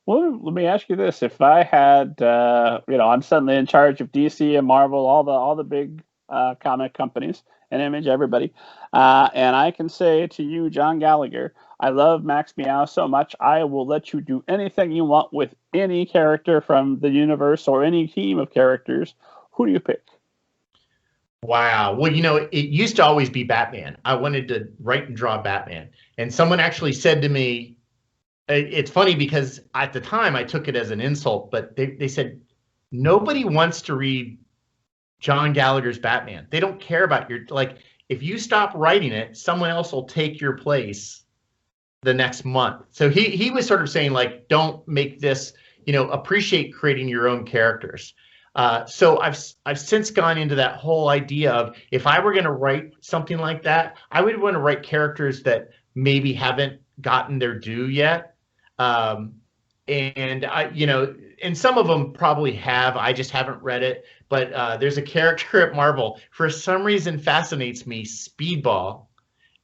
Well, let me ask you this: if I had, I'm suddenly in charge of DC and Marvel, all the big comic companies and Image, everybody, and I can say to you, John Gallagher, I love Max Meow so much, I will let you do anything you want with any character from the universe or any team of characters. Who do you pick? Wow. Well, it used to always be Batman. I wanted to write and draw Batman, and someone actually said to me. It's funny because at the time I took it as an insult, but they said, nobody wants to read John Gallagher's Batman. They don't care about if you stop writing it, someone else will take your place the next month. So he was sort of saying, like, don't make this, appreciate creating your own characters. So I've since gone into that whole idea of, if I were going to write something like that, I would want to write characters that maybe haven't gotten their due yet. And and some of them probably have, I just haven't read it, but there's a character at Marvel, for some reason fascinates me, Speedball.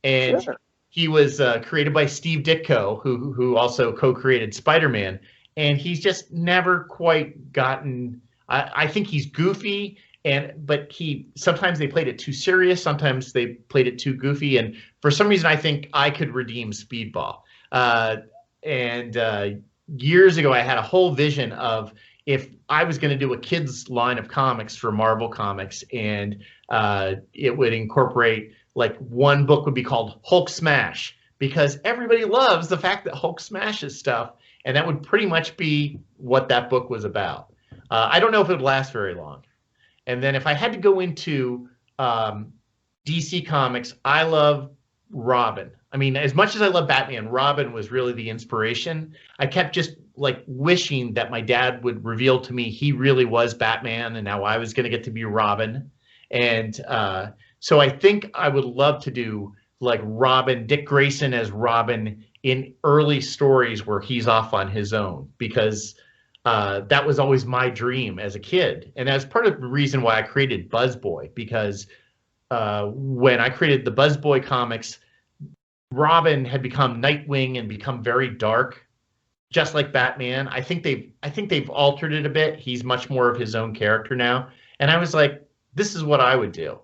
And Sure. he was created by Steve Ditko, who also co-created Spider-Man. And he's just never quite gotten, I think he's goofy, but sometimes they played it too serious, sometimes they played it too goofy. And for some reason, I think I could redeem Speedball. Years ago, I had a whole vision of, if I was going to do a kids line of comics for Marvel Comics, and it would incorporate, like, one book would be called Hulk Smash, because everybody loves the fact that Hulk smashes stuff, and that would pretty much be what that book was about. I don't know if it would last very long. And then if I had to go into DC Comics, I love Robin. I mean, as much as I love Batman, Robin was really the inspiration. I kept just wishing that my dad would reveal to me he really was Batman, and now I was going to get to be Robin. And so I think I would love to do Robin, Dick Grayson as Robin in early stories where he's off on his own, because that was always my dream as a kid. And that's part of the reason why I created Buzzboy, because when I created the Buzzboy comics, Robin had become Nightwing and become very dark, just like Batman. I think they've altered it a bit. He's much more of his own character now. And I was like, this is what I would do.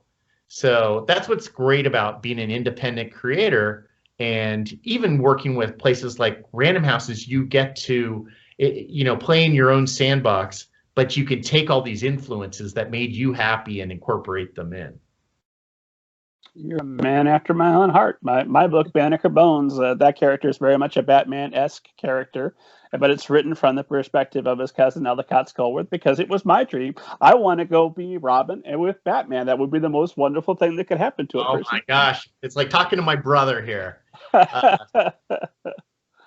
So that's what's great about being an independent creator, and even working with places like Random Houses. You get to, play in your own sandbox, but you can take all these influences that made you happy and incorporate them in. You're a man after my own heart. My book, Banneker Bones, that character is very much a Batman-esque character, but it's written from the perspective of his cousin Ellicott Sculworth, because it was my dream. I want to go be Robin, and with Batman, that would be the most wonderful thing that could happen to a person. Oh my gosh, it's like talking to my brother here.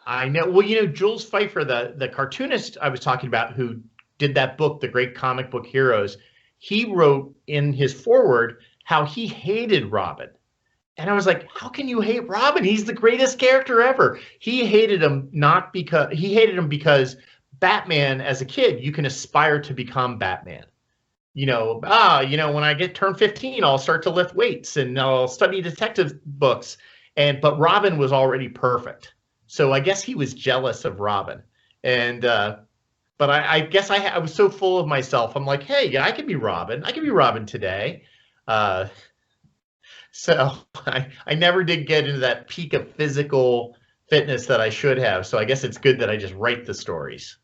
I know. Well, Jules Pfeiffer, the cartoonist I was talking about, who did that book, The Great Comic Book Heroes, he wrote in his foreword how he hated Robin. And I was like, how can you hate Robin? He's the greatest character ever. He hated him because Batman, as a kid, you can aspire to become Batman. When I turn 15, I'll start to lift weights and I'll study detective books. But Robin was already perfect. So I guess he was jealous of Robin. And but I guess I was so full of myself. I'm like, hey, yeah, I can be Robin. I can be Robin today. So I never did get into that peak of physical fitness that I should have. So I guess it's good that I just write the stories.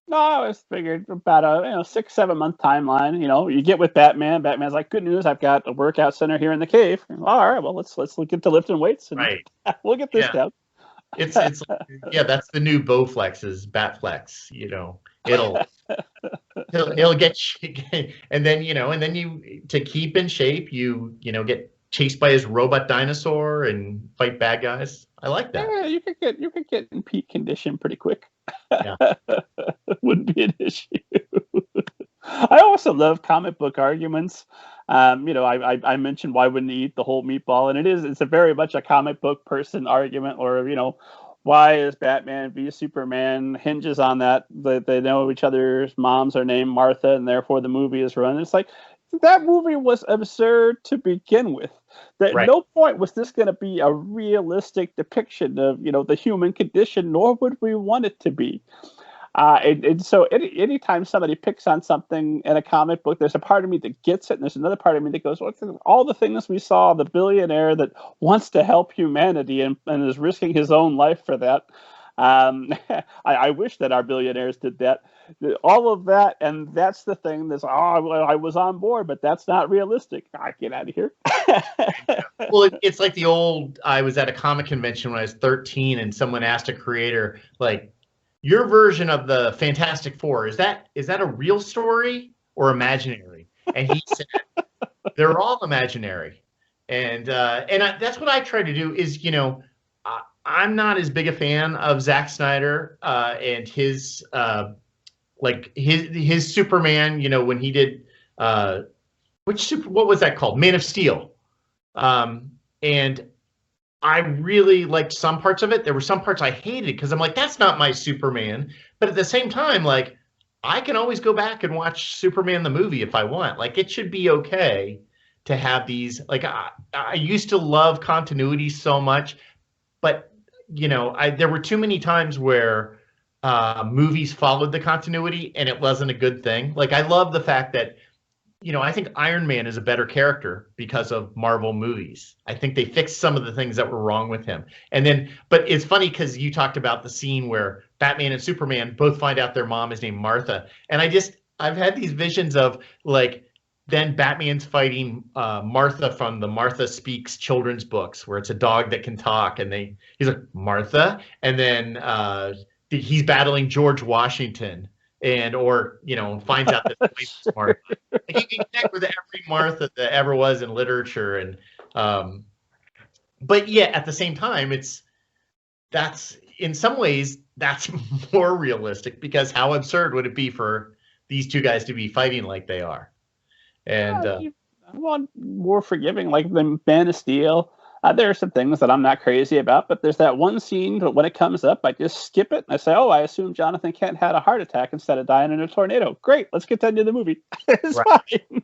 No, I was figured about a 6-7 month timeline. You get with Batman. Batman's like, good news, I've got a workout center here in the cave. All right, well, let's look into lifting weights, and right. We'll get this down. It's yeah, that's the new Bowflex is Batflex. He'll get, and then you, to keep in shape, you get chased by his robot dinosaur and fight bad guys. I like that. Yeah, you could get in peak condition pretty quick. Yeah. Wouldn't be an issue. I also love comic book arguments. I mentioned why wouldn't he eat the whole meatball, and it's a very much a comic book person argument, or why is Batman v Superman hinges on that they know each other's moms are named Martha, and therefore the movie is run. It's like, that movie was absurd to begin with. At no point was this going to be a realistic depiction of the human condition, nor would we want it to be. And so anytime somebody picks on something in a comic book, there's a part of me that gets it, and there's another part of me that goes, "What's all the things we saw? The billionaire that wants to help humanity and is risking his own life for that." I wish that our billionaires did that. All of that, and that's the thing that's, I was on board, but that's not realistic. Get out of here. Well, it's like the old, I was at a comic convention when I was 13, and someone asked a creator, like, your version of the Fantastic Four, is that a real story or imaginary? And he said, they're all imaginary. And that's what I try to do is, I'm not as big a fan of Zack Snyder and his his Superman, when he did what was that called? Man of Steel. And I really liked some parts of it. There were some parts I hated because I'm like, that's not my Superman. But at the same time, like, I can always go back and watch Superman the movie if I want. Like, it should be okay to have these. Like, I used to love continuity so much, but there were too many times where movies followed the continuity and it wasn't a good thing. Like, I love the fact that I think Iron Man is a better character because of Marvel movies. I think they fixed some of the things that were wrong with him. But it's funny because you talked about the scene where Batman and Superman both find out their mom is named Martha. And I've had these visions of, like, then Batman's fighting Martha from the Martha Speaks children's books, where it's a dog that can talk. And he's like, Martha. And then he's battling George Washington. Or finds out that the wife is Martha. Like, you can connect with every Martha that ever was in literature, and but yeah, at the same time, that's in some ways that's more realistic, because how absurd would it be for these two guys to be fighting like they are? And I want more forgiving, like the Man of Steel. There are some things that I'm not crazy about, but there's that one scene that when it comes up, I just skip it and I say, "Oh, I assume Jonathan Kent had a heart attack instead of dying in a tornado." Great, let's get that into the movie. It's fine.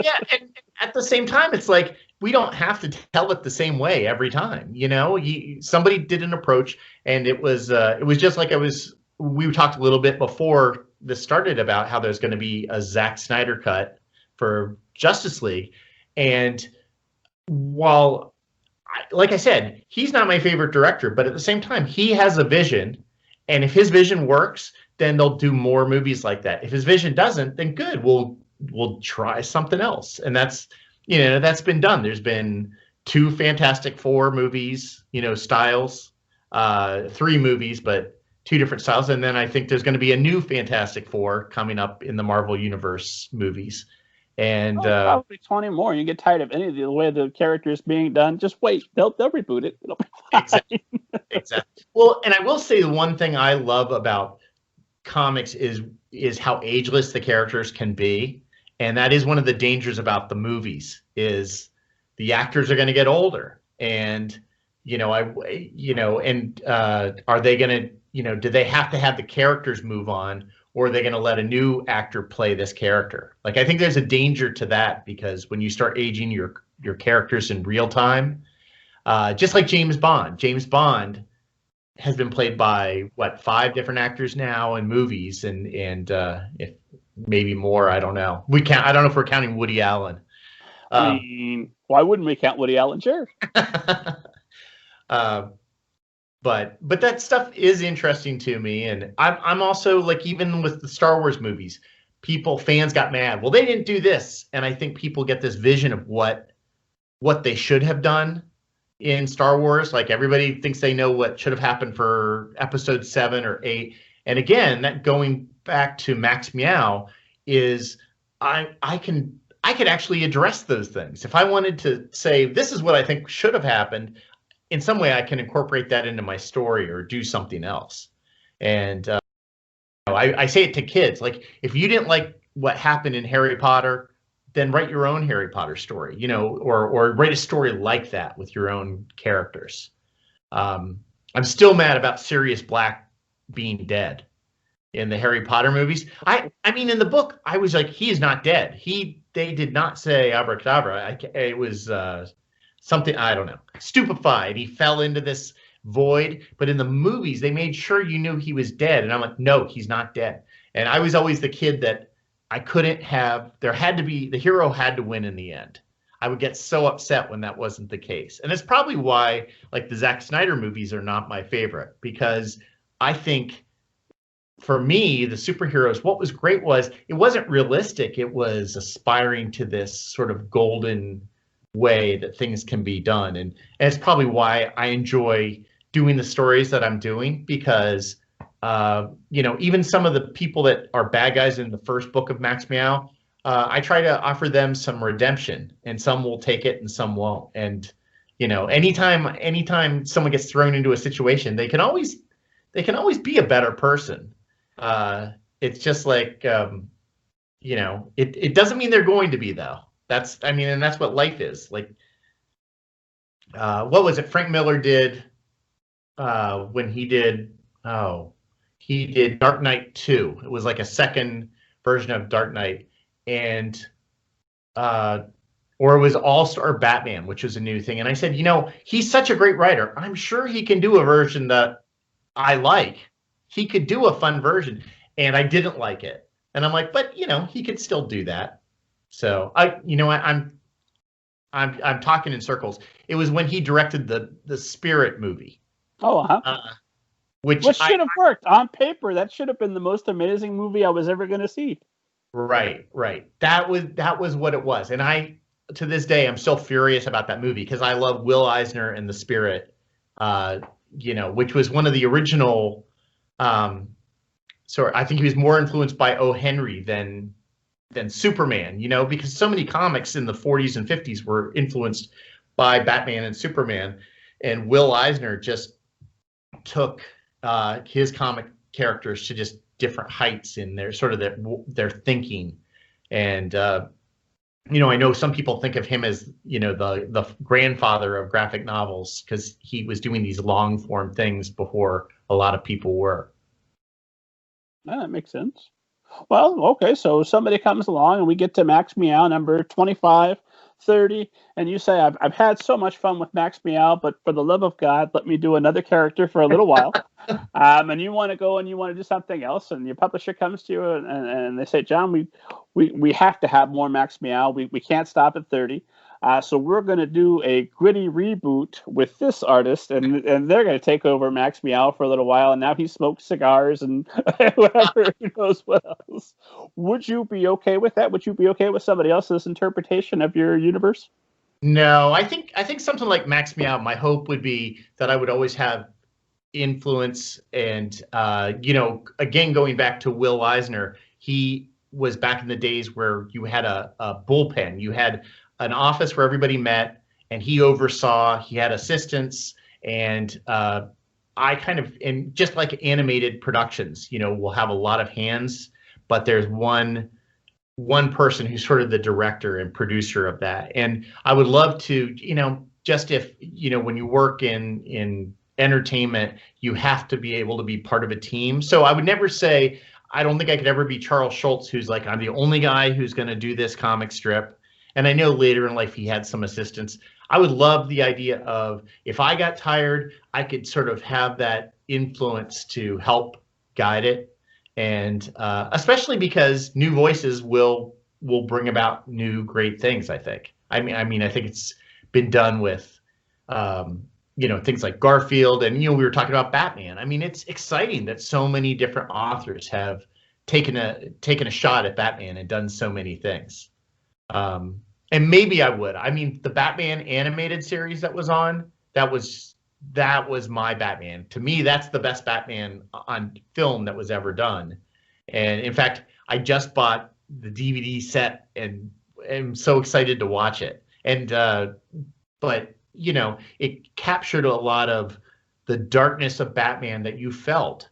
Yeah, and at the same time, it's like, we don't have to tell it the same way every time. Somebody did an approach, and it was just like we talked a little bit before this started about how there's going to be a Zack Snyder cut for Justice League, and while, like I said, he's not my favorite director, but at the same time, he has a vision, and if his vision works, then they'll do more movies like that. If his vision doesn't, then good, we'll try something else. And that's been done. There's been 2 Fantastic Four movies, styles, 3 movies, but 2 different styles. And then I think there's going to be a new Fantastic Four coming up in the Marvel Universe movies. And probably 20 more. You get tired of any of the way the character is being done, just wait. They'll reboot it. It'll be fine. Exactly. Well, and I will say the one thing I love about comics is how ageless the characters can be, and that is one of the dangers about the movies, is the actors are going to get older, and are they going to do they have to have the characters move on, or are they going to let a new actor play this character? Like, I think there's a danger to that, because when you start aging your characters in real time, just like James Bond has been played by 5 different actors now in movies, and if maybe more, I don't know. I don't know if we're counting Woody Allen. I mean, why wouldn't we count Woody Allen? Sure. But that stuff is interesting to me, and I'm also, like, even with the Star Wars movies, fans got mad. Well, they didn't do this, and I think people get this vision of what they should have done in Star Wars. Like, everybody thinks they know what should have happened for episode 7 or 8. And again, that going back to Max Meow is I could actually address those things. If I wanted to say, this is what I think should have happened, in some way I can incorporate that into my story or do something else. And I say it to kids, like, if you didn't like what happened in Harry Potter, then write your own Harry Potter story, or write a story like that with your own characters. I'm still mad about Sirius Black being dead in the Harry Potter movies. I mean, in the book, I was like, he is not dead. They did not say abracadabra. It was something, I don't know, stupefied. He fell into this void. But in the movies, they made sure you knew he was dead. And I'm like, no, he's not dead. And I was always the kid that I couldn't have, there had to be, the hero had to win in the end. I would get so upset when that wasn't the case. And it's probably why, like, the Zack Snyder movies are not my favorite, because I think for me, the superheroes, what was great was it wasn't realistic. It was aspiring to this sort of golden way that things can be done. And it's probably why I enjoy doing the stories that I'm doing, because, you know, even some of the people that are bad guys in the first book of Max Meow, I try to offer them some redemption, and some will take it and some won't. And, you know, anytime someone gets thrown into a situation, they can always be a better person. It's just like, you know, it doesn't mean they're going to be, though. And that's what life is. Like, what was it Frank Miller did when he did Dark Knight 2. It was like a second version of Dark Knight, and or it was All-Star Batman, which was a new thing. And I said, you know, he's such a great writer. I'm sure he can do a version that I like. He could do a fun version, and I didn't like it. And I'm like, but you know, he could still do that. So I'm talking in circles. It was when he directed the Spirit movie. Oh, which should have worked on paper. That should have been the most amazing movie I was ever going to see. Right. That was what it was. And to this day, I'm still furious about that movie, because I love Will Eisner and the Spirit, you know, which was one of the original. So I think he was more influenced by O. Henry than Superman, you know, because so many comics in the 40s and 50s were influenced by Batman and Superman, and Will Eisner just took his comic characters to just different heights in their sort of their thinking. And you know, I know some people think of him as, you know, the grandfather of graphic novels, because he was doing these long form things before a lot of people were. That makes sense. Well, okay, so somebody comes along and we get to Max Meow number 25, 30, and you say, I've had so much fun with Max Meow, but for the love of God, let me do another character for a little while. And you want to go and you want to do something else, and your publisher comes to you and they say, John, we have to have more Max Meow. We can't stop at 30. So we're going to do a gritty reboot with this artist, and they're going to take over Max Meow for a little while, and now he smokes cigars and whatever, who knows what else. Would you be okay with that? Would you be okay with somebody else's interpretation of your universe? No, I think something like Max Meow, my hope would be that I would always have influence. And, you know, again, going back to Will Eisner, he was back in the days where you had a bullpen. You had an office where everybody met, and he oversaw, he had assistants, and I kind of, and just like animated productions, you know, will have a lot of hands, but there's one person who's sort of the director and producer of that. And I would love to, you know, just if, you know, when you work in entertainment, you have to be able to be part of a team. So I would never say, I don't think I could ever be Charles Schultz, who's like, I'm the only guy who's going to do this comic strip. And I know later in life he had some assistants. I would love the idea of, if I got tired, I could sort of have that influence to help guide it. And especially because new voices will bring about new great things, I think. I mean, I think it's been done with, you know, things like Garfield, and, you know, we were talking about Batman. I mean, it's exciting that so many different authors have taken a shot at Batman and done so many things. And maybe I would. I mean, the Batman animated series that was on, that was my Batman. To me, that's the best Batman on film that was ever done. And in fact, I just bought the DVD set and am so excited to watch it. And but, you know, it captured a lot of the darkness of Batman that you felt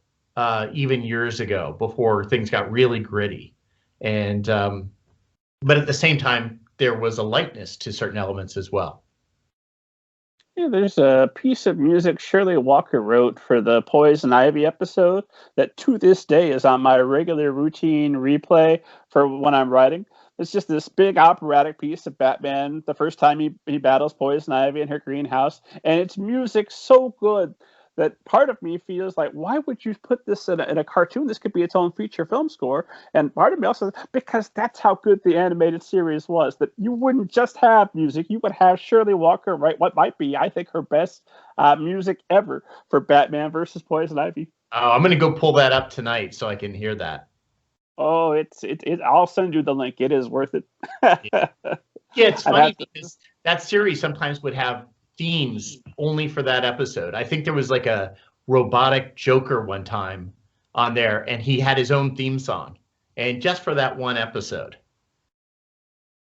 even years ago, before things got really gritty. And but at the same time, there was a lightness to certain elements as well. Yeah, there's a piece of music Shirley Walker wrote for the Poison Ivy episode that to this day is on my regular routine replay for when I'm writing. It's just this big operatic piece of Batman the first time he battles Poison Ivy in her greenhouse, and it's music so good that part of me feels like, why would you put this in a cartoon? This could be its own feature film score. And part of me also, because that's how good the animated series was, that you wouldn't just have music, you would have Shirley Walker write what might be, I think, her best music ever for Batman versus Poison Ivy. Oh, I'm going to go pull that up tonight so I can hear that. Oh, I'll send you the link. It is worth it. Yeah, it's funny because that series sometimes would have themes only for that episode. I think there was like a robotic Joker one time on there, and he had his own theme song, and just for that one episode.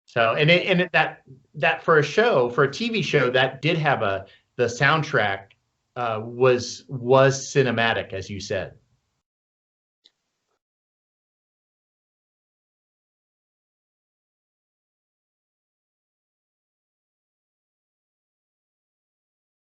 So, that for a show, for a TV show, that did have the soundtrack was cinematic, as you said.